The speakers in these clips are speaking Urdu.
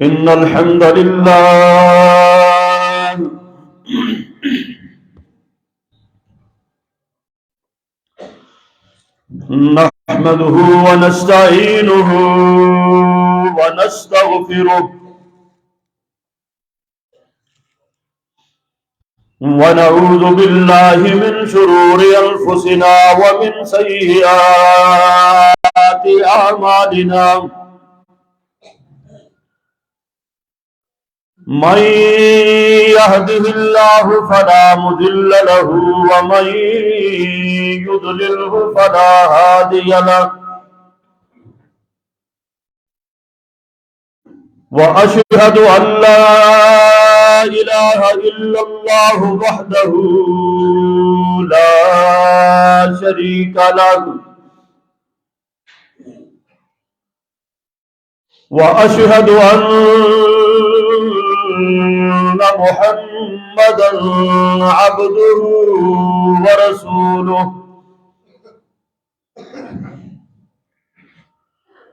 إن الحمد لله نحمده ونستعينه ونستغفره ونعوذ بالله من شرور أنفسنا ومن سيئات أعمالنا من يهده الله فلا مضل له ومن يضلله فلا هادي له وأشهد أن لا إله إلا الله وحده لا شريك له وأشهد أن محمدا عبده ورسوله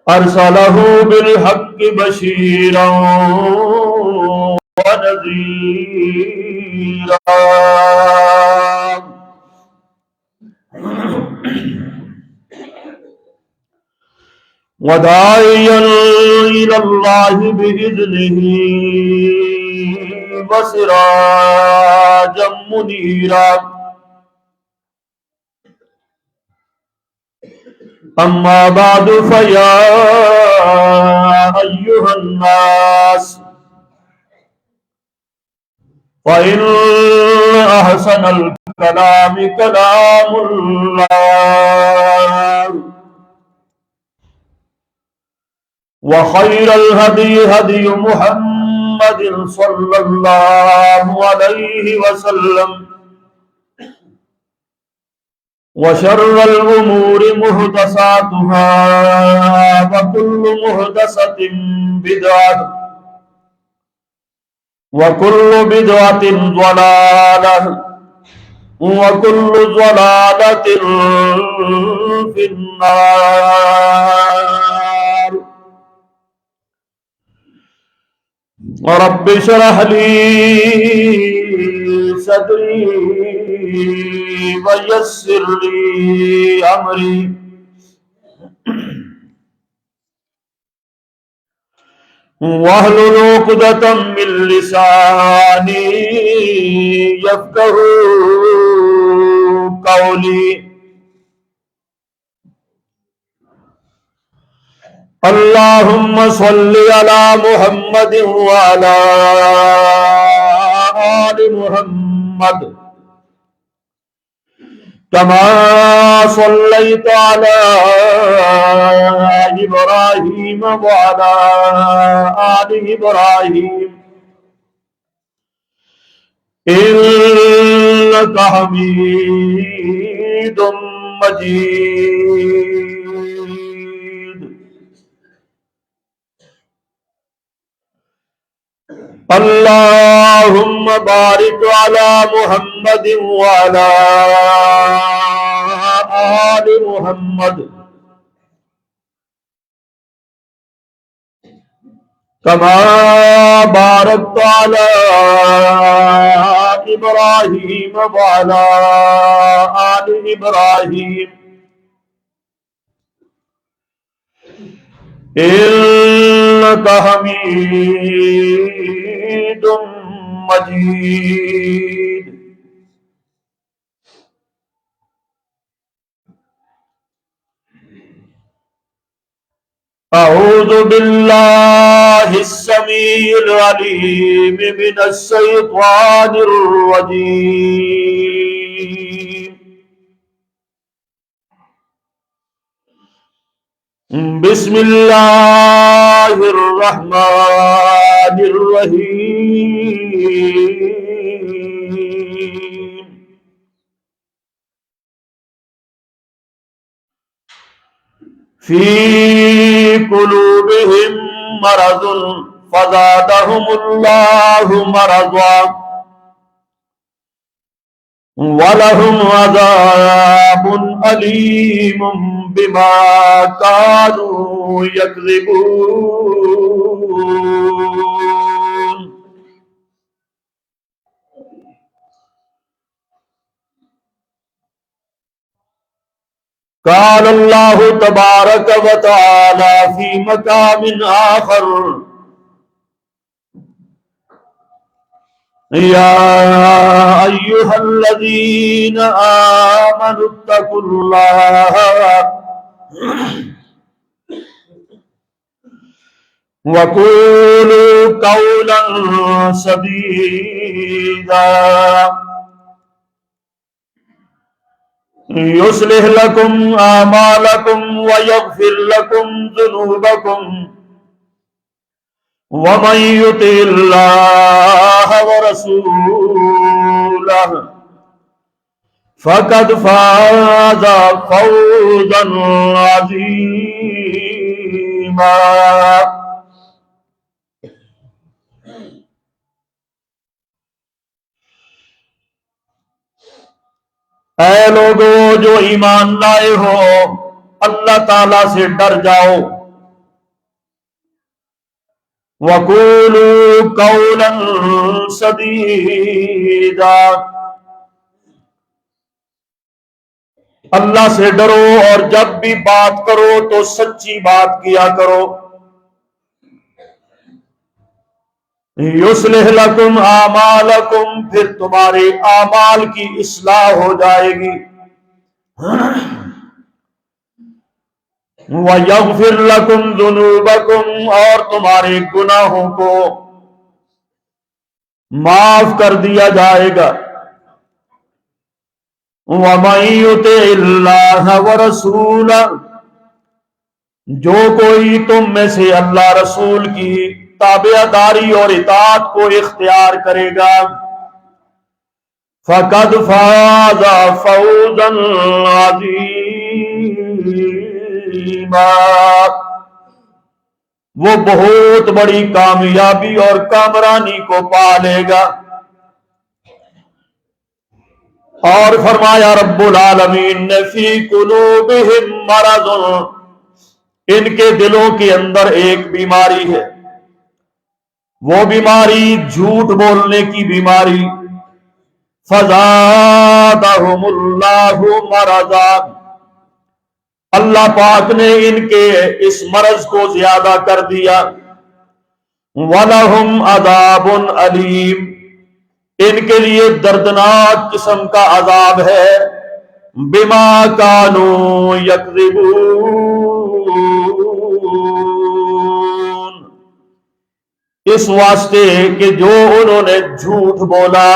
أرسله بالحق بشيرا ونذيرا وداعيا إلى الله بإذنه وسراجا منيرا أما بعد فيا أيها الناس فإن أحسن الكلام كلام الله وخير الهدي هدي محمد صلى الله عليه وسلم وشر الأمور محدثاتها وكل محدثة بدعة وكل بدعة ضلالة وكل ضلالة في النار رب اشرح لي صدري ويسر لي أمري واحلل عقدة من لساني يفقهوا قولي اللهم صل على محمد وعلى آل محمد كما صليت على إبراهيم وعلى آل إبراهيم إنك حميد مجيد اللهم بارك على محمد وعلى آل محمد كما باركت على إبراهيم وعلى آل إبراهيم إنك حميد مجيد أعوذ بالله السميع العليم من الشيطان الرجيم بسم الله الرحمن الرحيم في قلوبهم مرض فزادهم الله مرضا ولهم عذاب أليم بما كانوا يكذبون. قال اللہ تبارک و تعالی فی مقام آخر یا ایہا الذین آمنوا اتقوا اللہ وقولوا قولا سدیدا يصلح لكم أعمالكم ويغفر لكم ذنوبكم ومن يطع الله ورسوله فقد فاز فوزا عظيما. اے لوگو جو ایمان لائے ہو اللہ تعالیٰ سے ڈر جاؤ. وَقُولُوا قَوْلًا سَدِيدًا اللہ سے ڈرو اور جب بھی بات کرو تو سچی بات کیا کرو. یصلح لکم اعمالکم پھر تمہارے اعمال کی اصلاح ہو جائے گی. وَيَغْفِرْ لَكُمْ ذُنُوبَكُمْ اور تمہارے گناہوں کو معاف کر دیا جائے گا. وَمَن يُطِعِ اللَّهَ وَرَسُولَهُ جو کوئی تم میں سے اللہ رسول کی تابعداری اور اطاعت کو اختیار کرے گا فَقَدْ فَازَ فَوْزًا عَظِيمًا وہ بہت بڑی کامیابی اور کامرانی کو پا لے گا. اور فرمایا رب العالمین نے فی قلوبہم مرض ان کے دلوں کے اندر ایک بیماری ہے. وہ بیماری جھوٹ بولنے کی بیماری. فزادہم اللہ مرضا اللہ پاک نے ان کے اس مرض کو زیادہ کر دیا. وَلَهُمْ عَذَابٌ أَلِيمٌ ان کے لیے دردناک قسم کا عذاب ہے. بما كانوا يكذبون اس واسطے کہ جو انہوں نے جھوٹ بولا.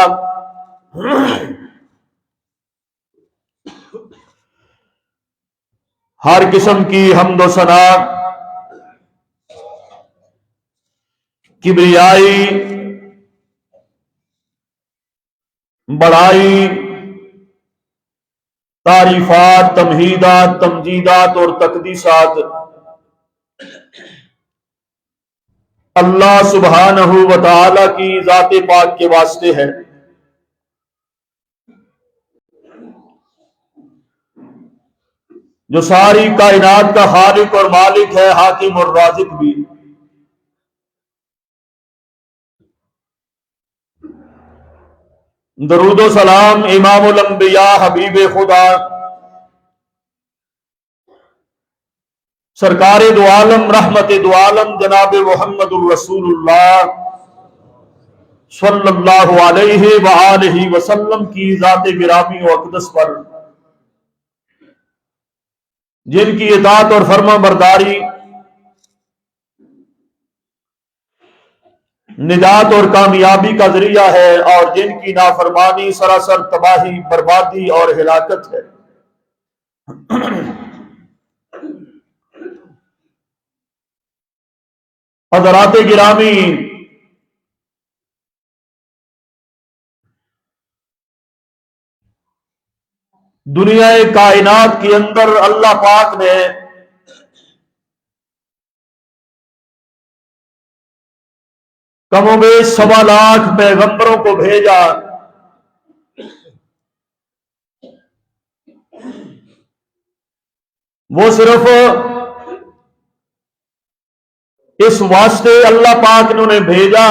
ہر قسم کی حمد و ثنا کبریائی بڑائی تعریفات تمہیدات تمجیدات اور تقدیسات اللہ سبحانہ و تعالی کی ذات پاک کے واسطے ہے جو ساری کائنات کا خالق اور مالک ہے حاکم اور رازق بھی. درود و سلام امام الانبیاء حبیب خدا سرکار دو عالم رحمت دو عالم جناب محمد الرسول اللہ صلی اللہ علیہ وآلہ وسلم کی ذات گرامی و اقدس پر جن کی اطاعت اور فرما برداری نجات اور کامیابی کا ذریعہ ہے اور جن کی نافرمانی سراسر تباہی بربادی اور ہلاکت ہے. حضرات گرامی دنیا کائنات کے اندر اللہ پاک نے کم و بیش 1.25 لاکھ پیغمبروں کو بھیجا. وہ صرف اس واسطے اللہ پاک نے انہیں بھیجا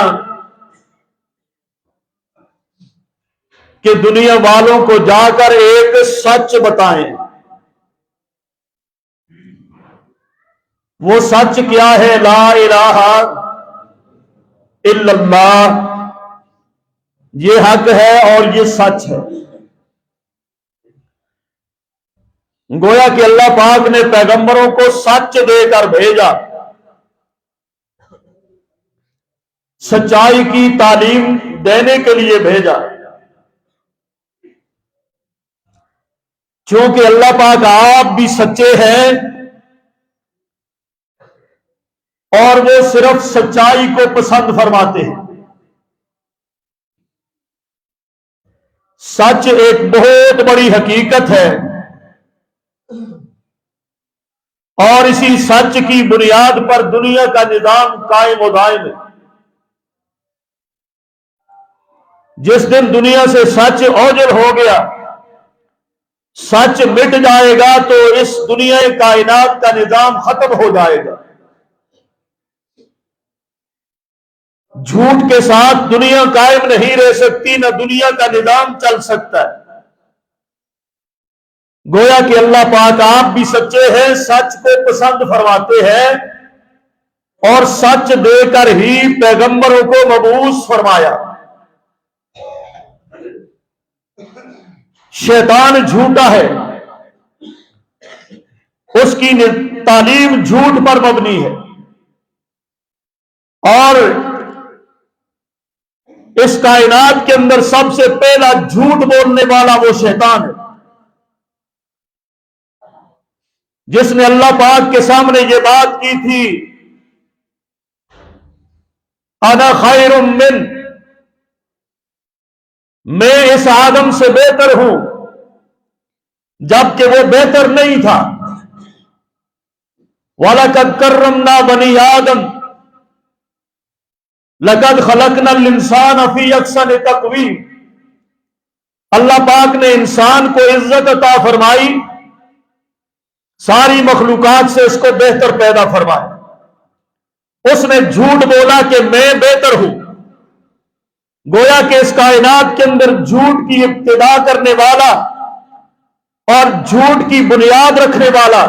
کہ دنیا والوں کو جا کر ایک سچ بتائیں۔ وہ سچ کیا ہے؟ لا الہ الا اللہ، یہ حق ہے اور یہ سچ ہے۔ گویا کہ اللہ پاک نے پیغمبروں کو سچ دے کر بھیجا، سچائی کی تعلیم دینے کے لیے بھیجا۔ چونکہ اللہ پاک آپ بھی سچے ہیں اور وہ صرف سچائی کو پسند فرماتے ہیں۔ سچ ایک بہت بڑی حقیقت ہے اور اسی سچ کی بنیاد پر دنیا کا نظام قائم و دائم ہے۔ جس دن دنیا سے سچ اوجھل ہو گیا، سچ مٹ جائے گا، تو اس دنیا کائنات کا نظام ختم ہو جائے گا۔ جھوٹ کے ساتھ دنیا قائم نہیں رہ سکتی، نہ دنیا کا نظام چل سکتا ہے۔ گویا کہ اللہ پاک آپ بھی سچے ہیں، سچ کو پسند فرماتے ہیں اور سچ دے کر ہی پیغمبروں کو مبعوث فرمایا۔ شیطان جھوٹا ہے، اس کی تعلیم جھوٹ پر مبنی ہے، اور اس کائنات کے اندر سب سے پہلا جھوٹ بولنے والا وہ شیطان ہے، جس نے اللہ پاک کے سامنے یہ بات کی تھی، انا خیر من، میں اس آدم سے بہتر ہوں، جبکہ وہ بہتر نہیں تھا۔ وَلَقَدْ كَرَّمْنَا بَنِي آدم لَقَدْ خَلَقْنَا الْإِنسَانَ فِي أَحْسَنِ تَقْوِيمٍ، اللہ پاک نے انسان کو عزت عطا فرمائی، ساری مخلوقات سے اس کو بہتر پیدا فرمایا۔ اس نے جھوٹ بولا کہ میں بہتر ہوں۔ گویا کہ اس کائنات کے اندر جھوٹ کی ابتدا کرنے والا اور جھوٹ کی بنیاد رکھنے والا،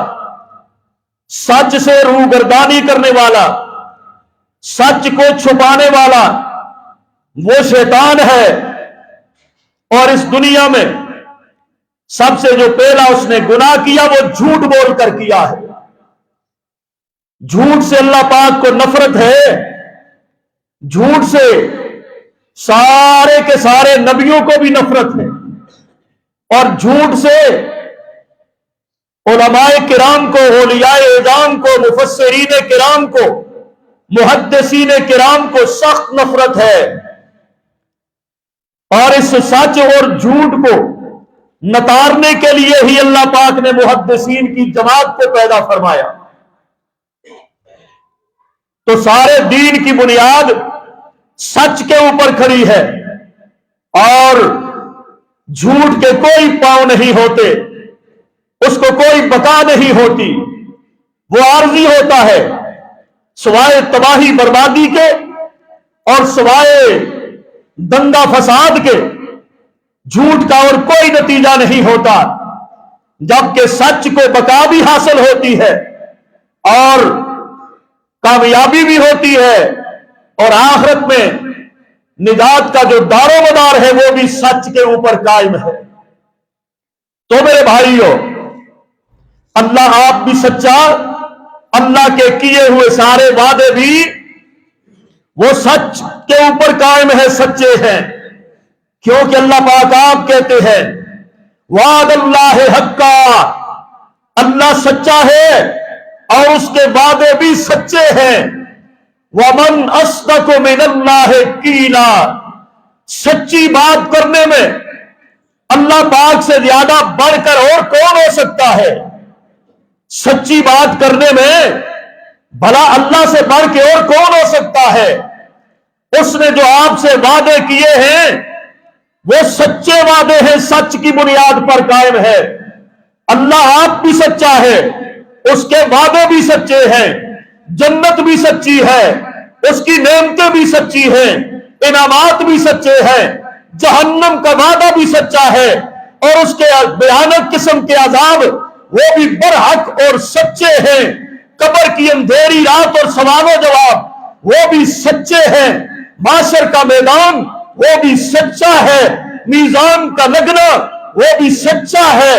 سچ سے روگردانی کرنے والا، سچ کو چھپانے والا وہ شیطان ہے۔ اور اس دنیا میں سب سے جو پہلا اس نے گناہ کیا وہ جھوٹ بول کر کیا ہے۔ جھوٹ سے اللہ پاک کو نفرت ہے، جھوٹ سے سارے کے سارے نبیوں کو بھی نفرت ہے، اور جھوٹ سے علماء کرام کو، اولیاء اعظام کو، مفسرین کرام کو، محدثین کرام کو سخت نفرت ہے۔ اور اس سچ اور جھوٹ کو نتارنے کے لیے ہی اللہ پاک نے محدثین کی جماعت کو پیدا فرمایا۔ تو سارے دین کی بنیاد سچ کے اوپر کھڑی ہے، اور جھوٹ کے کوئی پاؤں نہیں ہوتے، اس کو کوئی بقا نہیں ہوتی، وہ عارضی ہوتا ہے، سوائے تباہی بربادی کے اور سوائے دنگا فساد کے جھوٹ کا اور کوئی نتیجہ نہیں ہوتا، جبکہ سچ کو بقا بھی حاصل ہوتی ہے اور کامیابی بھی ہوتی ہے، اور آخرت میں نجات کا جو دار و مدار ہے وہ بھی سچ کے اوپر قائم ہے۔ تو میرے بھائیو، اللہ آپ بھی سچا، اللہ کے کیے ہوئے سارے وعدے بھی وہ سچ کے اوپر قائم ہے، سچے ہیں، کیونکہ اللہ پاک آپ کہتے ہیں وعد اللہ حقا، اللہ سچا ہے اور اس کے وعدے بھی سچے ہیں۔ وَمَنْ أَصْدَقُ مِنَ اللَّهِ قِيلًا، سچی بات کرنے میں اللہ پاک سے زیادہ بڑھ کر اور کون ہو سکتا ہے؟ سچی بات کرنے میں بھلا اللہ سے بڑھ کے اور کون ہو سکتا ہے؟ اس نے جو آپ سے وعدے کیے ہیں وہ سچے وعدے ہیں، سچ کی بنیاد پر قائم ہے۔ اللہ آپ بھی سچا ہے اس کے وعدے بھی سچے ہیں، جنت بھی سچی ہے، اس کی نعمتیں بھی سچی ہیں، انعامات بھی سچے ہیں، جہنم کا وعدہ بھی سچا ہے، اور اس کے بھیانک قسم کے عذاب وہ بھی برحق اور سچے ہیں، قبر کی اندھیری رات اور سوال و جواب وہ بھی سچے ہیں، معاشر کا میدان وہ بھی سچا ہے، میزان کا لگنا وہ بھی سچا ہے،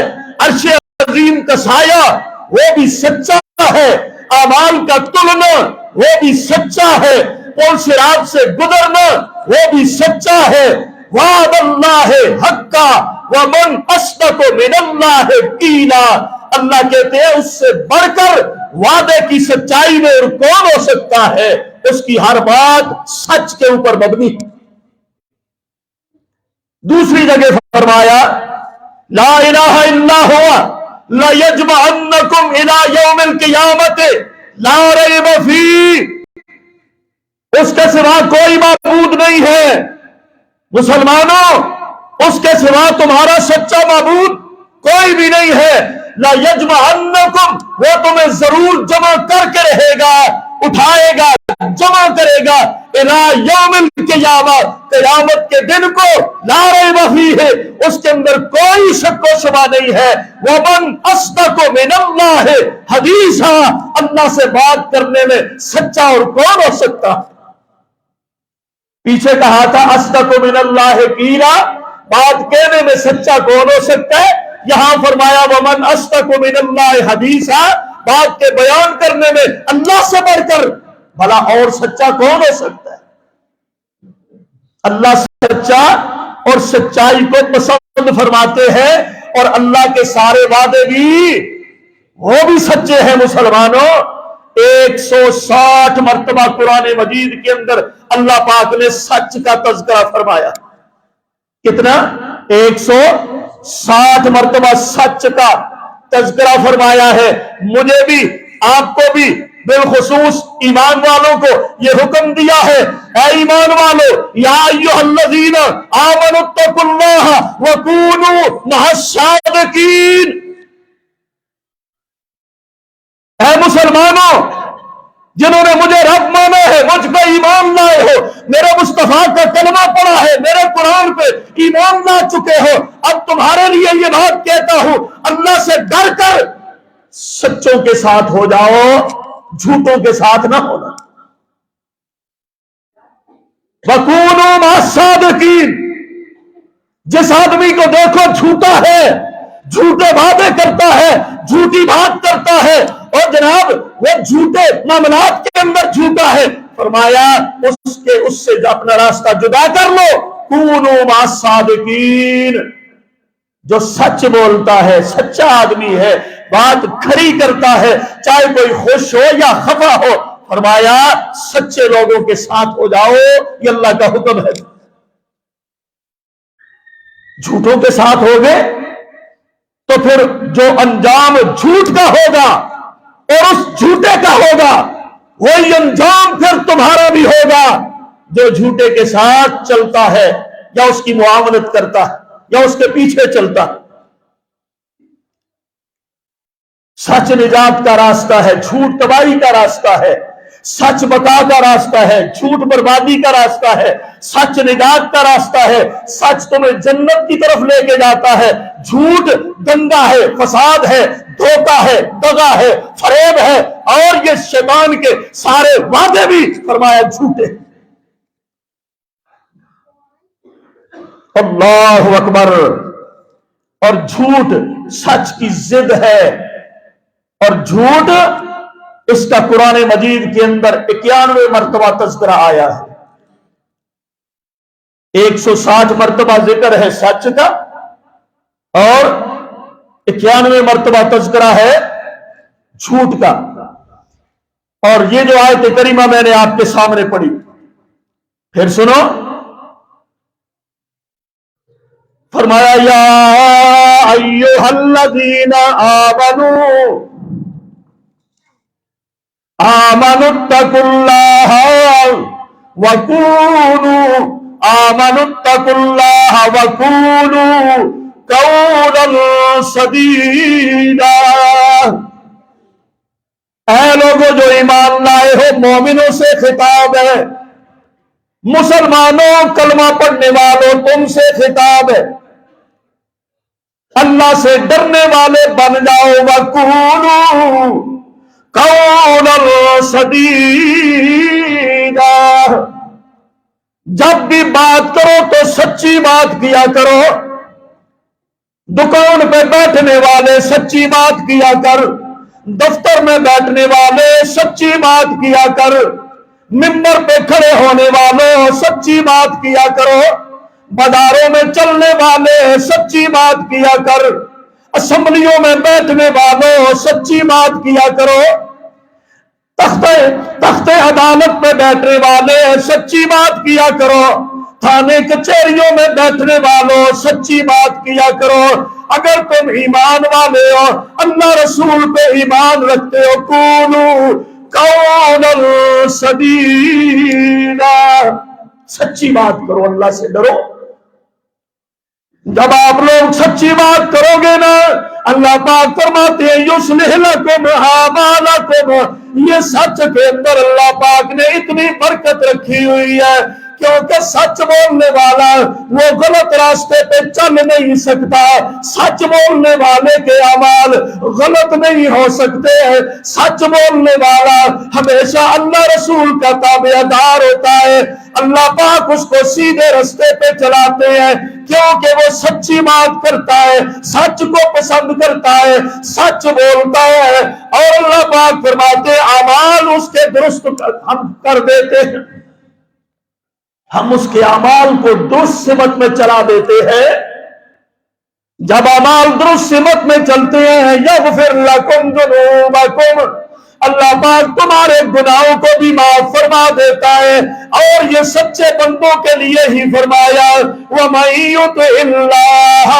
عرش عظیم کا سایہ وہ بھی سچا ہے، اعمال کا تلنا وہ بھی سچا ہے، پل صراط سے گزرنا وہ بھی سچا ہے۔ وعد اللہ حقا ومن اصدق من اللہ قیلا، اللہ کہتے ہیں اس سے بڑھ کر وعدے کی سچائی میں اور کون ہو سکتا ہے، اس کی ہر بات سچ کے اوپر مبنی ہے۔ دوسری جگہ فرمایا لا الہ الا ہوا لیجمعنکم الی یوم القیامت لا ریب فیہ، اس کے سوا کوئی معبود نہیں ہے، مسلمانوں اس کے سوا تمہارا سچا معبود کوئی بھی نہیں ہے، لا یجمعنکم، وہ تمہیں ضرور جمع کر کے رہے گا، اٹھائے گا، جمع کرے گا، الی یوم القیامہ، قیامت کے دن کو، لا ریب فیہ، اس کے اندر کوئی شک و شبہ نہیں ہے، ومن اصدق من اللہ حدیثا، اللہ سے بات کرنے میں سچا اور کون ہو سکتا؟ پیچھے کہا تھا اصدق من اللہ قیلا، بات کہنے میں سچا کون ہو سکتا ہے، یہاں فرمایا ومن اصدق من اللہ حدیثا، بات کے بیان کرنے میں اللہ سے بڑھ کر بھلا اور سچا کون ہو سکتا ہے؟ اللہ سچا اور سچائی کو پسند فرماتے ہیں، اور اللہ کے سارے وعدے بھی وہ بھی سچے ہیں۔ مسلمانوں 160 مرتبہ قرآن مجید کے اندر اللہ پاک نے سچ کا تذکرہ فرمایا، کتنا؟ 160 مرتبہ سچ کا تذکرہ فرمایا ہے۔ مجھے بھی آپ کو بھی بالخصوص ایمان والوں کو یہ حکم دیا ہے، اے ایمان والو یا ایھا الذین آمنوا اتقوا اللہ وکونوا مع الصادقین، اے مسلمانوں جنہوں نے مجھے رب مانا ہے، مجھ پہ ایمان لائے ہو، میرے مصطفیٰ کا کلمہ پڑھا ہے، میرے قرآن پہ ایمان لا چکے ہو، اب تمہارے لیے یہ بات کہتا ہوں، اللہ سے ڈر کر سچوں کے ساتھ ہو جاؤ، جھوٹوں کے ساتھ نہ ہونا۔ وَكُونُوا مَعَ الصَّادِقِينَ، جس آدمی کو دیکھو جھوٹا ہے، جھوٹے وعدے کرتا ہے، جھوٹی بات کرتا ہے، اور جناب وہ جھوٹے معاملات کے اندر جھوٹا ہے، فرمایا اس سے اپنا راستہ جدا کر لو۔ كُونُوا مَعَ الصَّادِقِينَ، جو سچ بولتا ہے، سچا آدمی ہے، بات کھری کرتا ہے، چاہے کوئی خوش ہو یا خفا ہو، فرمایا سچے لوگوں کے ساتھ ہو جاؤ، یہ اللہ کا حکم ہے۔ جھوٹوں کے ساتھ ہوگے تو پھر جو انجام جھوٹ کا ہوگا اور اس جھوٹے کا ہوگا وہی انجام پھر تمہارا بھی ہوگا۔ جو جھوٹے کے ساتھ چلتا ہے یا اس کی معاونت کرتا ہے یا اس کے پیچھے چلتا ہے، سچ نجات کا راستہ ہے، جھوٹ تباہی کا راستہ ہے، سچ بقا کا راستہ ہے، جھوٹ بربادی کا راستہ ہے، سچ نجات کا راستہ ہے، سچ تمہیں جنت کی طرف لے کے جاتا ہے، جھوٹ گندا ہے، فساد ہے، دھوکہ ہے، دغا ہے، فریب ہے، اور یہ شیطان کے سارے وعدے بھی فرمایا جھوٹے۔ اللہ اکبر۔ اور جھوٹ سچ کی ضد ہے، اور جھوٹ اس کا قرآن مجید کے اندر 91 مرتبہ تذکرہ آیا ہے، 160 مرتبہ ذکر ہے سچ کا، اور 91 مرتبہ تذکرہ ہے جھوٹ کا۔ اور یہ جو آیت کریمہ میں نے آپ کے سامنے پڑھی، پھر سنو، فرمایا یا ایھا الذین آمنوا اتقوا اللہ وقولوا قولا سدیدا، اے لوگوں جو ایمان لائے ہو، مومنوں سے خطاب ہے، مسلمانوں کلمہ پڑھنے والوں تم سے خطاب ہے، اللہ سے ڈرنے والے بن جاؤ، وَقُولُوا قَوْلًا سَدِيدًا، جب بھی بات کرو تو سچی بات کیا کرو، دکان پہ بیٹھنے والے سچی بات کیا کر، دفتر میں بیٹھنے والے سچی بات کیا کر، ممبر پہ کھڑے ہونے والوں سچی بات کیا کرو، بازاروں میں چلنے والے سچی بات کیا کر، اسمبلیوں میں بیٹھنے والوں سچی بات کیا کرو، تخت عدالت میں بیٹھنے والے سچی بات کیا کرو، تھانے کچہریوں میں بیٹھنے والوں سچی بات کیا کرو، اگر تم ایمان والے ہو، اللہ رسول پہ ایمان رکھتے ہو، قولوا قولا سدیدا، سچی بات کرو، اللہ سے ڈرو۔ جب آپ لوگ سچی بات کرو گے نا، اللہ پاک فرماتے ہیں یصلح لکم اعمالکم، یہ سچ کے اندر اللہ پاک نے اتنی برکت رکھی ہوئی ہے، کیونکہ سچ بولنے والا وہ غلط راستے پہ چل نہیں سکتا، سچ بولنے والے کے اعمال غلط نہیں ہو سکتے ہیں، سچ بولنے والا ہمیشہ اللہ رسول کا تابعدار ہوتا ہے، اللہ پاک اس کو سیدھے راستے پہ چلاتے ہیں، کیونکہ وہ سچی بات کرتا ہے، سچ کو پسند کرتا ہے، سچ بولتا ہے، اور اللہ پاک فرماتے ہیں اعمال اس کے درست ہم کر دیتے ہیں، ہم اس کے اعمال کو درست سمت میں چلا دیتے ہیں۔ جب اعمال درست سمت میں چلتے ہیں، یغفر لکم ذنوبکم، اللہ پاک تمہارے گناہوں کو بھی معاف فرما دیتا ہے، اور یہ سچے بندوں کے لیے ہی فرمایا وَمَن يُطِعِ اللَّهَ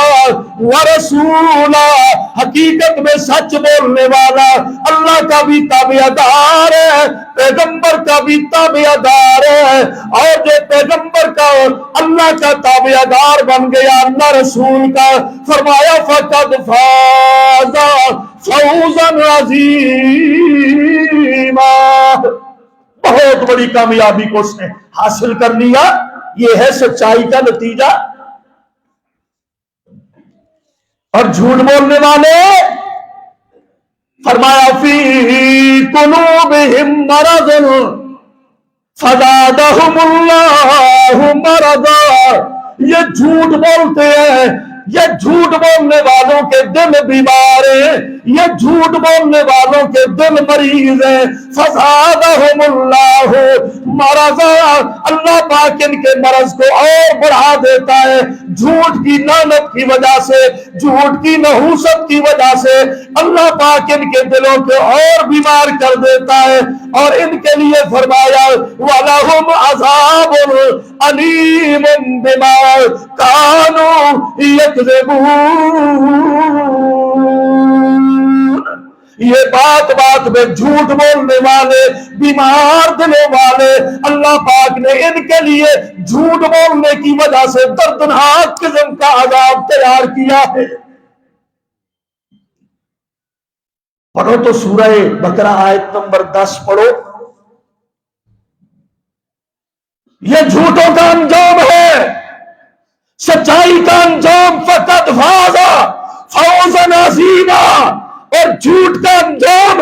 وَرَسُولَهُ، حقیقت میں سچ بولنے والا اللہ کا بھی تابعدار ہے، پیغمبر کا بھی تابعدار ہے، اور جو پیغمبر کا اللہ کا تابعدار بن گیا اللہ رسول کا، فرمایا فَقَدْ فَازَ فَوْزًا عَظِیمًا، بہت بڑی کامیابی کو اس نے حاصل کر لیا۔ یہ ہے سچائی کا نتیجہ۔ اور جھوٹ بولنے والے فرمایا فی قلوبہم مرض فزادہم اللہ مرضا، یہ جھوٹ بولتے ہیں، یہ جھوٹ بولنے والوں کے دل بیمار ہیں، یہ جھوٹ بولنے والوں کے دل مریض ہیں، فزادہم اللہ مرضا، اللہ پاک ان کے مرض کو اور بڑھا دیتا ہے، جھوٹ کی لعنت کی وجہ سے، جھوٹ کی نحوست کی وجہ سے اللہ پاک ان کے دلوں کو اور بیمار کر دیتا ہے، اور ان کے لیے فرمایا وَلَهُمْ عَذَابٌ أَلِيمٌ بِمَا كَانُوا يَكْذِبُونَ، یہ بات میں جھوٹ بولنے والے بیمار دلوں والے اللہ پاک نے ان کے لیے جھوٹ بولنے کی وجہ سے دردناک قسم کا عذاب تیار کیا ہے۔ پڑھو تو سورہ بقرہ آیت نمبر 10 پڑھو، یہ جھوٹوں کا انجام ہے، سچائی کا انجام فقط فاز فوزا عظیما، اور جھوٹ کا انجام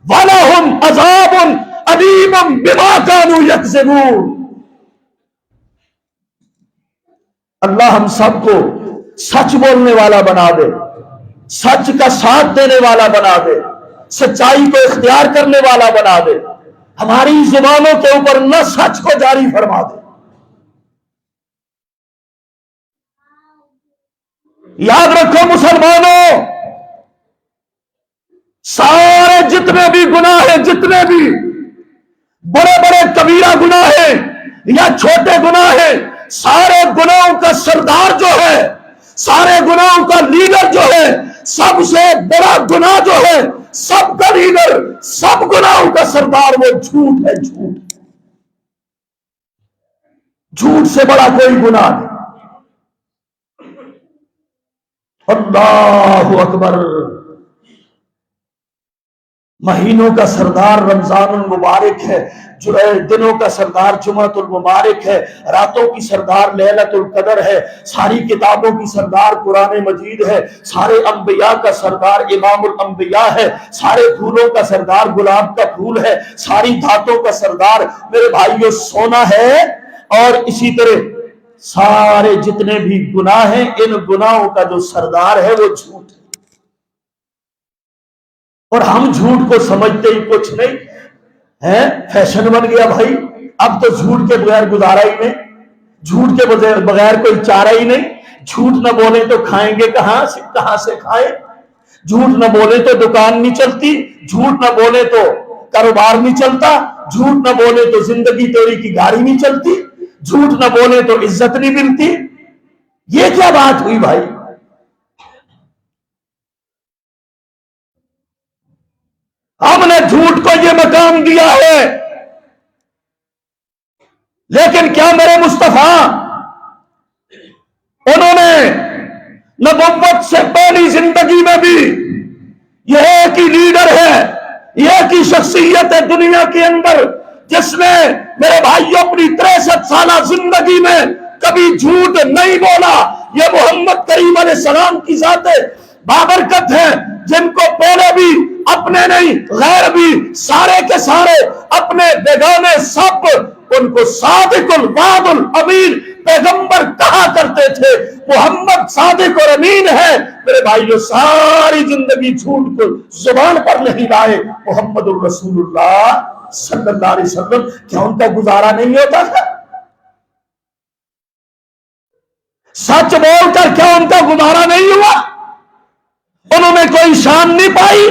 وَلَهُمْ عَذَابٌ أَلِيمٌ بِمَا كَانُوا يَكْذِبُونَ۔ اللہ ہم سب کو سچ بولنے والا بنا دے، سچ کا ساتھ دینے والا بنا دے، سچائی کو اختیار کرنے والا بنا دے، ہماری زبانوں کے اوپر نہ سچ کو جاری فرما دے۔ یاد رکھو مسلمانوں، سارے جتنے بھی گناہ ہیں، جتنے بھی بڑے بڑے کبیرہ گناہ ہیں یا چھوٹے گناہ ہیں، سارے گناہوں کا سردار جو ہے، سارے گناہوں کا لیڈر جو ہے، سب سے بڑا گناہ جو ہے، سب کا لیڈر، سب گناہوں کا سردار وہ جھوٹ ہے۔ جھوٹ سے بڑا کوئی گناہ نہیں۔ اللہ اکبر۔ مہینوں کا سردار رمضان المبارک ہے، دنوں کا سردار جمعۃ المبارک ہے، راتوں کی سردار لیلۃ القدر ہے، ساری کتابوں کی سردار قرآن مجید ہے، سارے انبیاء کا سردار امام الانبیاء ہے، سارے پھولوں کا سردار گلاب کا پھول ہے، ساری دھاتوں کا سردار میرے بھائیوں سونا ہے، اور اسی طرح سارے جتنے بھی گناہ ہیں ان گناہوں کا جو سردار ہے وہ جھوٹ ہے۔ اور ہم جھوٹ کو سمجھتے ہی کچھ نہیں ہے، فیشن بن گیا بھائی، اب تو جھوٹ کے بغیر گزارا ہی نہیں، جھوٹ کے بغیر کوئی چارہ ہی نہیں، جھوٹ نہ بولے تو کھائیں گے کہاں سے کھائیں، جھوٹ نہ بولے تو دکان نہیں چلتی، جھوٹ نہ بولے تو کاروبار نہیں چلتا، جھوٹ نہ بولے تو زندگی توڑی کی گاڑی نہیں چلتی، جھوٹ نہ بولے تو عزت نہیں ملتی۔ یہ کیا بات ہوئی بھائی؟ ہم نے جھوٹ کو یہ مقام دیا ہے، لیکن کیا میرے مصطفیٰ انہوں نے نبوت سے پہلی زندگی میں بھی یہ ایک ہی لیڈر ہے، یہ ایک ہی شخصیت ہے دنیا کے اندر جس نے میرے بھائی اپنی 63 سالہ زندگی میں کبھی جھوٹ نہیں بولا۔ یہ محمد کریم علیہ السلام کی ذات بابرکت ہے، جن کو پہلے بھی اپنے نہیں غیر بھی سارے کے سارے اپنے بیگانے سب ان کو صادق الوعد الامین پیغمبر کہا کرتے تھے۔ محمد صادق اور امین ہے میرے بھائیو، ساری زندگی جھوٹ کو زبان پر نہیں لائے۔ محمد الرسول اللہ صلی اللہ علیہ وسلم، کیا ان کا گزارا نہیں ہوتا تھا؟ سچ بول کر کیا ان کا گزارا نہیں ہوا؟ انہوں نے کوئی شان نہیں پائی؟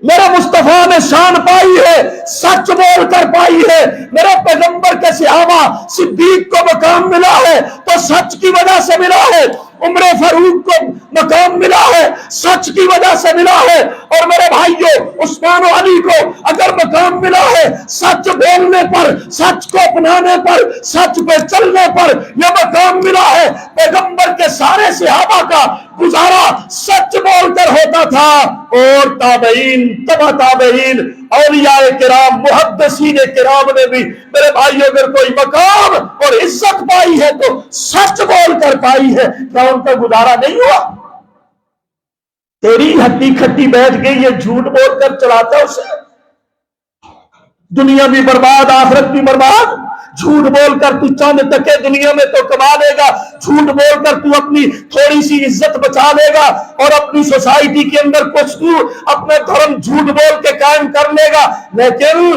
میرے مصطفیٰ نے شان پائی ہے، سچ بول کر پائی ہے۔ میرے پیغمبر کے صحابہ صدیق کو مقام ملا ہے تو سچ کی وجہ سے ملا ہے، عمر فاروق کو مقام ملا ہے سچ کی وجہ سے ملا ہے، اور میرے بھائیوں عثمان و علی کو اگر مقام ملا ہے سچ بولنے پر، سچ کو اپنانے پر، سچ پہ چلنے پر یہ مقام ملا ہے۔ پیغمبر کے سارے صحابہ کا گزارا سچ بول کر ہوتا تھا، اور تابعین، تبع تابعین، اولیاء کرام، محدثین کرام نے بھی میرے بھائیوں اگر کوئی مقام اور عزت پائی ہے تو سچ بول کر پائی ہے۔ کیا ان کا گزارا نہیں ہوا؟ تیری ہڈی کھٹی بیٹھ گئی، یہ جھوٹ بول کر چلاتا اسے، دنیا بھی برباد آخرت بھی برباد۔ جھوٹ بول کر تو چند ٹکے دنیا میں تو کما لے گا، جھوٹ بول کر تو اپنی تھوڑی سی عزت بچا لے گا، اور اپنی سوسائٹی کے اندر کچھ تو اپنے دھرم جھوٹ بول کے قائم کر لے گا، لیکن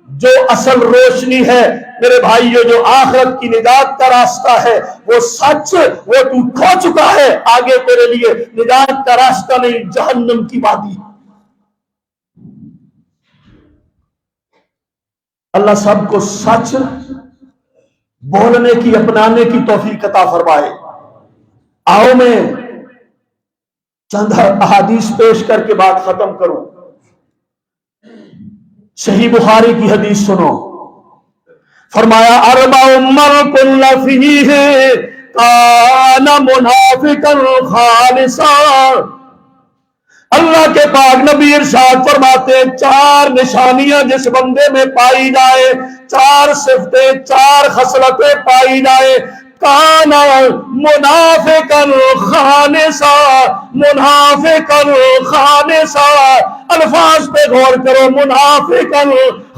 جو اصل روشنی ہے میرے بھائیو، جو آخرت کی نجات کا راستہ ہے وہ سچ، وہ تو کھو چکا ہے، آگے تیرے لیے نجات کا راستہ نہیں، جہنم کی وادی۔ اللہ سب کو سچ بولنے کی، اپنانے کی توفیق عطا فرمائے۔ آؤ میں چند احادیث پیش کر کے بات ختم کروں۔ صحیح بخاری کی حدیث سنو، فرمایا اربع من کن فیہ کان منافقا خالصا۔ اللہ کے پاک نبی ارشاد فرماتے ہیں 4 نشانیاں جس بندے میں پائی جائے، 4 صفتیں، 4 خصلتیں پائی جائے، کان منافقا خالصا، منافقا خالصا، الفاظ پہ غور کرو، منافقا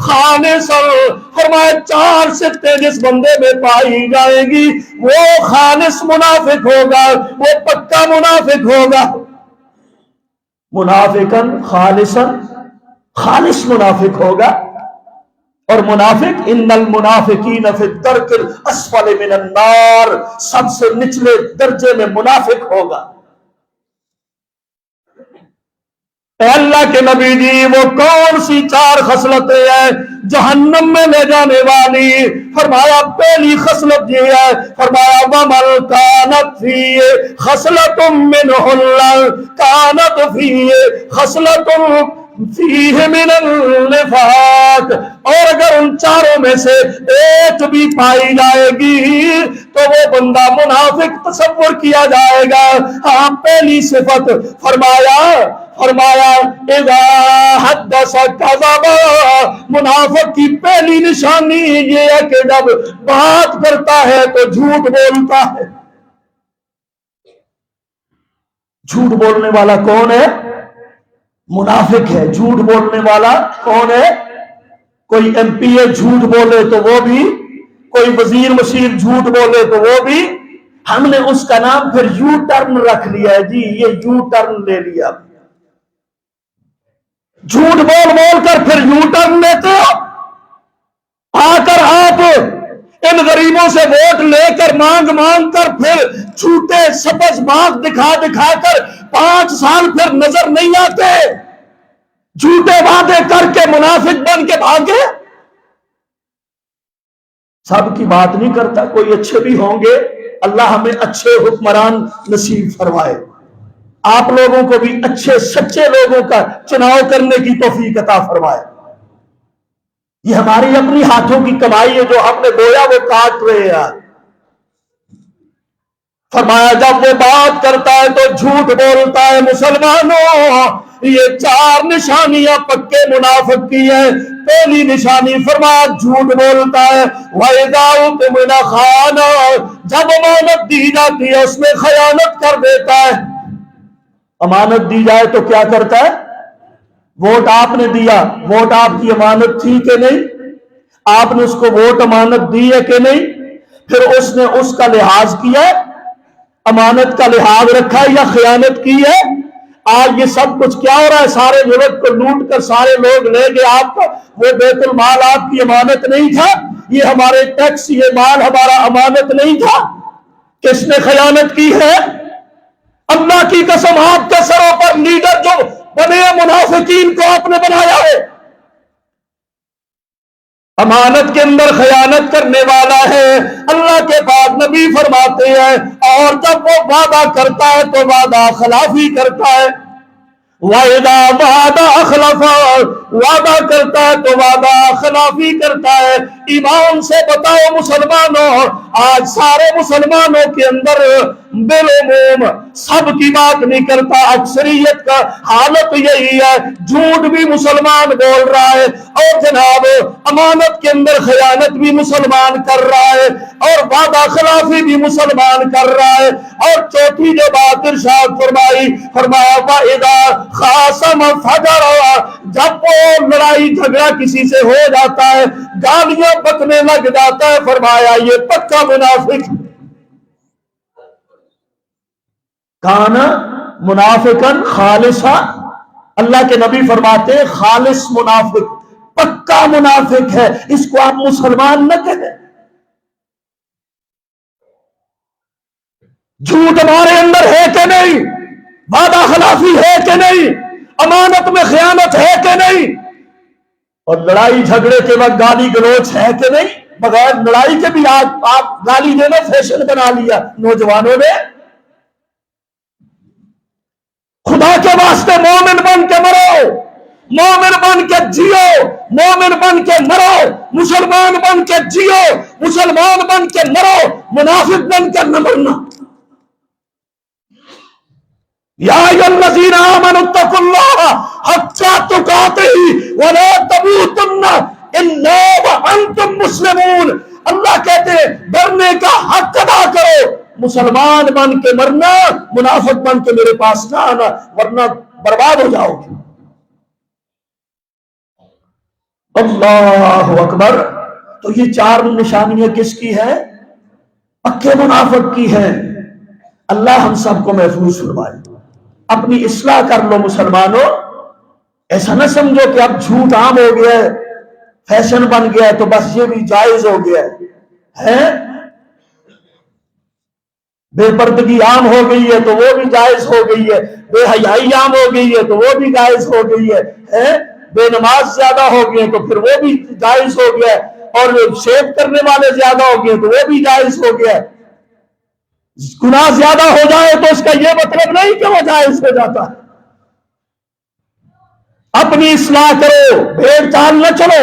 خالصا، فرمایا 4 صفتیں جس بندے میں پائی جائیں گی وہ خالص منافق ہوگا، وہ پکا منافق ہوگا۔ منافقاً خالصاً، خالص منافق ہوگا، اور منافق ان المنافقین فی الدرک الاسفل من النار، سب سے نچلے درجے میں منافق ہوگا۔ اے اللہ کے نبی جی وہ کون سی 4 خصلتیں ہیں جہنم میں لے جانے والی؟ فرمایا پہلی خصلت یہ ہے، فرمایا وَمَنْ كَانَتْ فِيهِ خَصْلَةٌ مِّنْهُ كَانَتْ فِيهِ خَصْلَةٌ فِيهِ مِنَ النِّفَاقِ، اور اگر ان چاروں میں سے ایک بھی پائی جائے گی تو وہ بندہ منافق تصور کیا جائے گا۔ ہاں پہلی صفت فرمایا اذا حدث کذب، منافق کی پہلی نشانی یہ ہے کہ جب بات کرتا ہے تو جھوٹ بولتا ہے۔ جھوٹ بولنے والا کون ہے؟ منافق ہے۔ جھوٹ بولنے والا کون ہے؟ کوئی ایم پی اے جھوٹ بولے تو وہ بھی، کوئی وزیر مشیر جھوٹ بولے تو وہ بھی، ہم نے اس کا نام پھر یو ٹرن رکھ لیا ہے جی، یہ یو ٹرن لے لیا۔ جھوٹ بول بول کر پھر یو ٹرن لیتے ہو۔ آ کر آپ ان غریبوں سے ووٹ لے کر مانگ کر پھر چھوٹے سبز باغ دکھا کر 5 سال پھر نظر نہیں آتے، جھوٹے وعدے کر کے منافق بن کے بھاگے۔ سب کی بات نہیں کرتا، کوئی اچھے بھی ہوں گے، اللہ ہمیں اچھے حکمران نصیب فرمائے، آپ لوگوں کو بھی اچھے سچے لوگوں کا چناؤ کرنے کی توفیق عطا فرمائے۔ یہ ہماری اپنی ہاتھوں کی کمائی ہے، جو ہم نے بویا وہ کاٹ رہے ہیں۔ فرمایا جب وہ بات کرتا ہے تو جھوٹ بولتا ہے۔ مسلمانوں، یہ 4 نشانیاں پکے منافق کی ہیں۔ پہلی نشانی فرمایا جھوٹ بولتا ہے۔ وَإِذَا اؤْتُمِنَ خَانَ، جب امانت دی جاتی ہے اس میں خیانت کر دیتا ہے۔ امانت دی جائے تو کیا کرتا ہے؟ ووٹ آپ نے دیا، ووٹ آپ کی امانت تھی کہ نہیں؟ آپ نے اس کو ووٹ امانت دی ہے کہ نہیں؟ پھر اس نے اس کا لحاظ کیا، امانت کا لحاظ رکھا یا خیانت کی ہے؟ آج یہ سب کچھ کیا ہو رہا ہے؟ سارے ملک کو لوٹ کر سارے لوگ لے گئے، آپ کو وہ بیت المال آپ کی امانت نہیں تھا، یہ ہمارے ٹیکس، یہ مال ہمارا امانت نہیں تھا۔ کس نے خیانت کی ہے؟ اللہ کی قسم آپ کے سروں پر لیڈر جو بنے منافقین کو آپ نے بنایا ہے۔ امانت کے اندر خیانت کرنے والا ہے۔ اللہ کے پاک نبی فرماتے ہیں اور جب وہ وعدہ کرتا ہے تو وعدہ خلافی کرتا ہے۔ وَإِذَا وَعَدَ أَخْلَفَ، وعدہ کرتا ہے تو وعدہ خلافی کرتا ہے۔ ایمان سے بتاؤ مسلمانوں، آج سارے مسلمانوں کے اندر بالعموم سب کی بات نہیں کرتا، اکثریت کا حالت یہی ہے، جھوٹ بھی مسلمان بول رہا ہے اور جناب امانت کے اندر خیانت بھی مسلمان کر رہا ہے اور وعدہ خلافی بھی مسلمان کر رہا ہے۔ اور چوتھی جو بات ارشاد فرمایا وَإِذَا خَاصَمَ فَجَرَ، جب وہ لڑائی جھگڑا کسی سے ہو جاتا ہے، گالیاں بکنے لگ جاتا ہے، فرمایا یہ پکا منافق۔ کانا منافقن خالصا، اللہ کے نبی فرماتے ہیں خالص منافق، پکا منافق ہے، اس کو آپ مسلمان نہ کہیں۔ جھوٹ ہمارے اندر ہے کہ نہیں؟ وعدہ خلافی ہے کہ نہیں؟ امانت میں خیانت ہے کہ نہیں؟ اور لڑائی جھگڑے کے وقت گالی گلوچ ہے کہ نہیں؟ بغیر لڑائی کے بھی آپ گالی دینا فیشن بنا لیا نوجوانوں نے۔ خدا کے واسطے مومن بن کے مرو، مومن بن کے جیو، مومن بن کے مرو، مسلمان بن کے جیو، مسلمان بن کے مرو، منافق بن کے نہ مرنا۔ یا ایھا الذین آمنوا اتقوا اللہ حق تقاتہ ولا تموتن الا وانتم مسلمون۔ اللہ کہتے ہیں ڈرنے کا حق ادا کرو، مسلمان بن کے مرنا، منافق بن کے میرے پاس نہ آنا، ورنہ برباد ہو جاؤ گے۔ اللہ اکبر۔ تو یہ 4 نشانیاں کس کی ہے؟ پکے منافق کی ہیں۔ اللہ ہم سب کو محفوظ فرمائے۔ اپنی اصلاح کر لو مسلمانوں، ایسا نہ سمجھو کہ اب جھوٹ عام ہو گیا ہے، فیشن بن گیا ہے تو بس یہ بھی جائز ہو گیا ہے۔ بے پردگی عام ہو گئی ہے تو وہ بھی جائز ہو گئی ہے، بے حیائی عام ہو گئی ہے تو وہ بھی جائز ہو گئی ہے، بے نماز زیادہ ہو گئے تو پھر وہ بھی جائز ہو گیا ہے، اور شیو کرنے والے زیادہ ہو گئے تو وہ بھی جائز ہو گیا ہے۔ گناہ زیادہ ہو جائے تو اس کا یہ مطلب نہیں کہ وہ جائز ہو جاتا ہے۔ اپنی اصلاح کرو، بھیڑ چال نہ چلو۔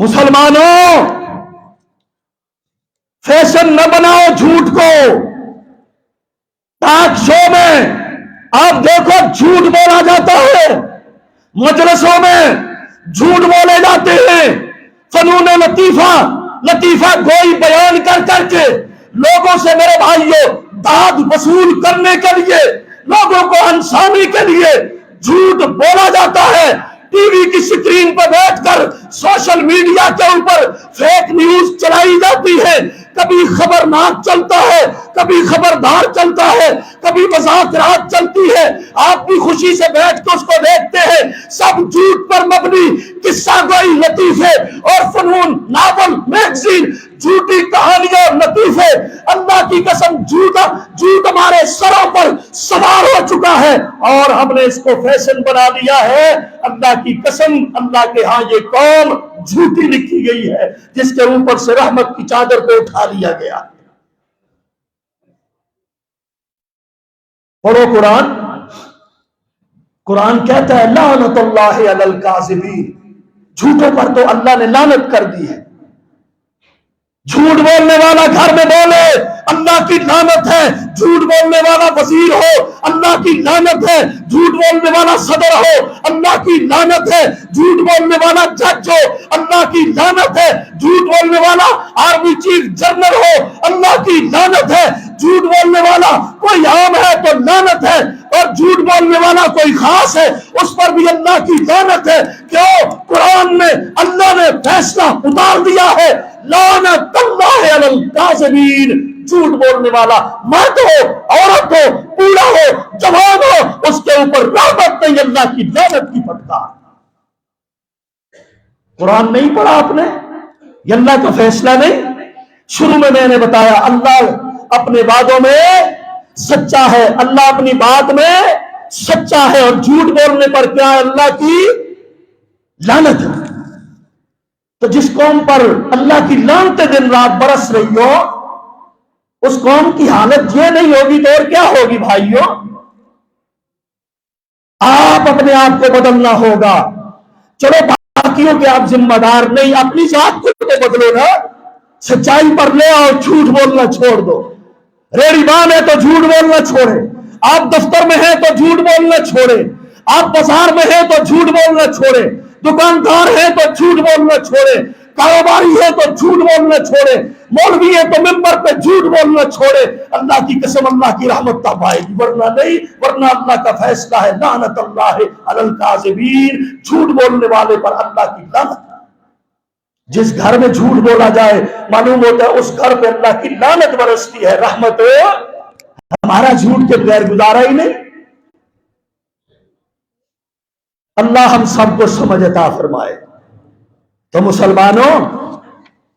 مسلمانوں، فیشن نہ بناؤ جھوٹ کو۔ ٹاک شو میں آپ دیکھو جھوٹ بولا جاتا ہے، مجلسوں میں جھوٹ بولے جاتے ہیں، فنون لطیفہ گوئی بیان کر کر کے لوگوں سے میرے بھائیوں داد وصول کرنے کے لیے، لوگوں کو ہنسانے کے لیے جھوٹ بولا جاتا ہے۔ ٹی وی کی سکرین پر بیٹھ کر سوشل میڈیا کے اوپر فیک نیوز چلائی جاتی ہے، کبھی خبرناک چلتا ہے، کبھی خبردار چلتا ہے، کبھی مذاکرات چلتی ہے، آپ بھی خوشی سے بیٹھ کے اس کو دیکھتے ہیں۔ سب جھوٹ پر مبنی قصہ گوئی لطیفے اور فنون، ناول، میگزین، جھوٹی کہانیاں اور لطیفے، اللہ کی قسم جھوٹ ہمارے سروں پر سوار ہو چکا ہے اور ہم نے اس کو فیشن بنا دیا ہے۔ اللہ کی قسم، اللہ کے ہاں یہ قوم جھوٹی لکھی گئی ہے جس کے اوپر سے رحمت کی چادر کو اٹھا لیا گیا۔ پڑھو قرآن، قرآن کہتا ہے لعنت اللہ علی الکاذبین، جھوٹوں پر تو اللہ نے لعنت کر دی ہے۔ جھوٹ بولنے والا گھر میں بولے اللہ کی لعنت ہے، جھوٹ بولنے والا وزیر ہو اللہ کی لعنت ہے، جھوٹ بولنے والا صدر ہو اللہ کی لعنت ہے، جھوٹ بولنے والا جج ہو اللہ کی لعنت ہے، جھوٹ بولنے والا آرمی چیف جنرل ہو اللہ کی لعنت ہے، جھوٹ بولنے والا کوئی عام ہے تو لعنت ہے، اور جھوٹ بولنے والا کوئی خاص ہے اس پر بھی اللہ کی لعنت ہے۔ کیوں؟ قرآن میں اللہ نے فیصلہ اتار دیا ہے، لعنت اللہ علی الکاذبین، جھوٹ بولنے والا مرد ہو، عورت ہو، بوڑھا ہو، جوان ہو، اس کے اوپر رحمت نہیں، اللہ کی لعنت کی پھٹکار۔ قرآن نہیں پڑھا آپ نے؟ یہ اللہ کا فیصلہ نہیں؟ شروع میں نے بتایا اللہ اپنے وعدوں میں سچا ہے، اللہ اپنی بات میں سچا ہے، اور جھوٹ بولنے پر کیا ہے؟ اللہ کی لعنت ہے۔ تو جس قوم پر اللہ کی لعنت دن رات برس رہی ہو، اس قوم کی حالت یہ نہیں ہوگی تو اور کیا ہوگی بھائیوں؟ آپ اپنے آپ کو بدلنا ہوگا۔ چلو باقیوں کے آپ ذمہ دار نہیں، اپنی ذات کو بدلو نا، سچائی پر لے آؤ، جھوٹ بولنا چھوڑ دو۔ ریڑی بان ہے تو جھوٹ بولنا چھوڑے، آپ دفتر میں ہیں تو جھوٹ بولنا چھوڑے، آپ بازار میں ہیں تو جھوٹ بولنا چھوڑے، دکاندار ہیں تو جھوٹ بولنا چھوڑے، کاروباری ہے تو جھوٹ بولنا چھوڑے، مولوی ہے تو ممبر پہ جھوٹ بولنا چھوڑے۔ اللہ کی قسم اللہ کی رحمت تب آئے گی، ورنہ نہیں، ورنہ اللہ کا فیصلہ ہے لعنت اللہ علی الکاذبین، جھوٹ بولنے والے پر اللہ کی لعنت۔ جس گھر میں جھوٹ بولا جائے معلوم ہوتا ہے اس گھر پہ اللہ کی لعنت برستی ہے، رحمت ہمارا جھوٹ کے بغیر گزارا ہی نہیں۔ اللہ ہم سب کو سمجھ عطا فرمائے۔ تو مسلمانوں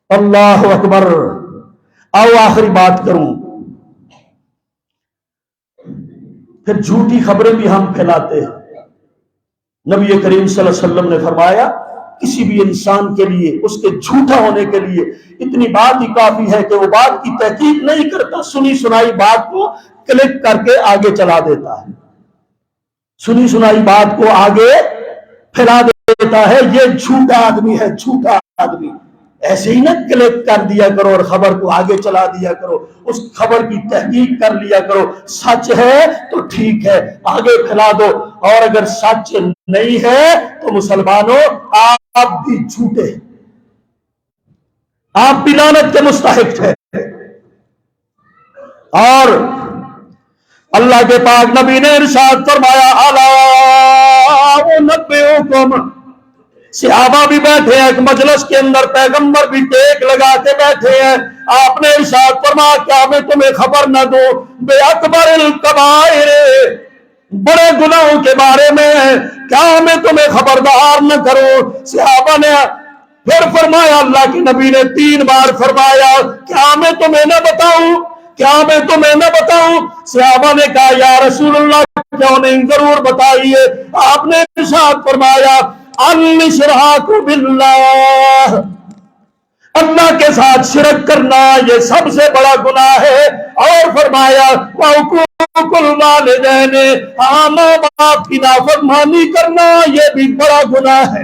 اللہ اکبر، آؤ آخری بات کروں، پھر جھوٹی خبریں بھی ہم پھیلاتے ہیں۔ نبی کریم صلی اللہ علیہ وسلم نے فرمایا کسی بھی انسان کے لیے اس کے جھوٹا ہونے کے لیے اتنی بات ہی کافی ہے کہ وہ بات کی تحقیق نہیں کرتا، سنی سنائی بات کو کلک کر کے آگے چلا دیتا ہے، سنی سنائی بات کو آگے پھیلا دیتا ہے، یہ جھوٹا آدمی ہے، جھوٹا آدمی۔ ایسے ہی نہ کلک کر دیا کرو اور خبر کو آگے چلا دیا کرو، اس خبر کی تحقیق کر لیا کرو، سچ ہے تو ٹھیک ہے آگے پھیلا دو، اور اگر سچ نہیں ہے تو مسلمانوں آپ بھی جھوٹے، آپ بھی لعنت کے مستحق ہے۔ اور اللہ کے پاک نبی نے ارشاد فرمایا الا انبئکم، صحابہ بھی بیٹھے ہیں ایک مجلس کے اندر، پیغمبر بھی ٹیک لگا کے بیٹھے ہیں، آپ نے ارشاد فرمایا کیا میں تمہیں خبر نہ دوں بے اکبر الکبائر، بڑے گناہوں کے بارے میں، کیا میں تمہیں خبردار نہ کروں؟ صحابہ نے پھر فرمایا، اللہ کے نبی نے 3 بار فرمایا کیا میں تمہیں نہ بتاؤں، کیا میں تمہیں نہ بتاؤں؟ صحابہ نے کہا یا رسول اللہ کیوں نہیں، ضرور بتائیے۔ آپ نے ارشاد فرمایا الاشراک باللہ، اللہ کے ساتھ شرک کرنا یہ سب سے بڑا گناہ ہے، اور فرمایا وعقوق الوالدین، ماں باپ کی نافرمانی کرنا یہ بھی بڑا گناہ ہے۔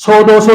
100-200